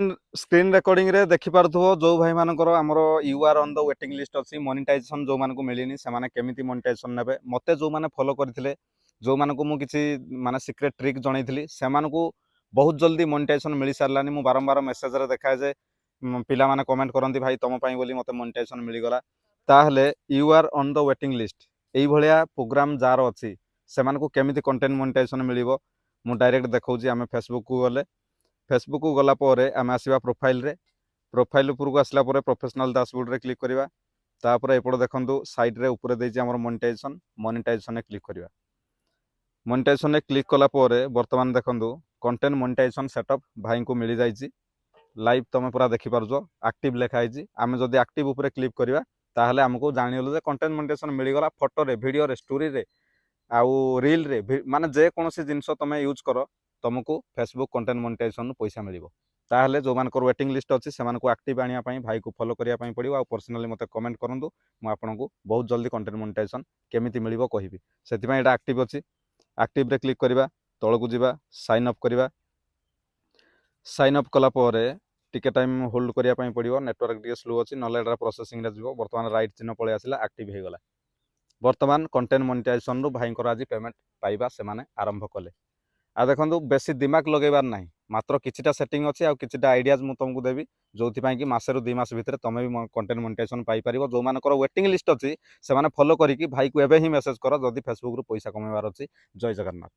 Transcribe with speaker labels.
Speaker 1: Screen recording रे देखि पारथुबो जो भाई मानकर हमर you are on the waiting list अछि मोनेटाइजेशन जो मानको मिलिनी से माने केमिति मोनेटाइजेशन नेबे मते जो माने फॉलो करथिले जो मानको मु किछि माने सीक्रेट ट्रिक जणैथिली से मानको बहुत जल्दी मोनेटाइजेशन मिली सारलानी मु बारंबार मेसेज रे देखाए जे पिला माने कमेंट करंती भाई तुम पई बोली मते मोनेटाइजेशन मिली गला ताहले you are on the waiting list एई भलिया प्रोग्राम जार अछि से मानको केमिति कंटेंट मोनेटाइजेशन मिलिबो मु डायरेक्ट देखौजी आमे फेसबुक को गले फेसबुक को गला पर आम आसवा प्रोफाइल रे प्रोफाइल उपरको आसला पर प्रोफेशनल डैशबोर्ड रे क्लिक करवा तापर एपट देखंतु साइड रे ऊपर देछि हमर मोनेटाइजेशन ने क्लिक करवा मोनेटाइजेशन ने क्लिक कला पर वर्तमान देखंतु कंटेंट मोनेटाइजेशन सेटअप भाई को मिल जाइछि लाइव तुम पूरा देखि पारुछो एक्टिव लेखाई आम जदि एक्टिव उपरे क्लिक करवा ताहले हमको जानिगलु जे कंटेंट मोनेटाइजेशन मिल गला फोटो रे वीडियो रे स्टोरी रे आउ रील रे माने जे कोनोसी जिंस तुम यूज कर तुमको फेसबुक कंटेंट मोनेटाइजेशन पैसा मिलिबो ताहले जो मानकर वेटिंग लिस्ट अच्छी से एक्टिव आने भाई को फॉलो करने पड़ो आ पर्सनाली मत कमेंट करूँ मुझे बहुत जल्दी कंटेंट मोनेटाइजेशन केमिति मिलिबो कहिबी सेति एटा एक्टिव अच्छी एक्टिव रे क्लिक करवा तलकू जावा साइन अप करवा साइन अप कला टिके टाइम होल्ड करने पड़ो नेटवर्क टे स्लो अच्छी ना प्रोसेसिंग रे जीवो बर्तमान राइट चिन्ह पलि आसला एक्टिव हो गला बर्तमान कंटेंट मोनेटाइजेशन रु भाई आज पेमेंट पाइबा से आरंभ कले आ देखो बेसी दिमाग लगेबार ना मात्र किछिटा सेटिंग अच्छी आ किछिटा आइडियाज मु तुमको देवी जो कि मासे रु 2 मास भितर तुम भी कंटेंट मोनेटाइजेशन पाई परिबो जो मानकर वेटिंग लिस्ट अच्छी से माने फॉलो करिकी भाई को एबे ही मेसेज कर जदि फेसबुक रु पैसा कमेबार अच्छी जय जगन्नाथ।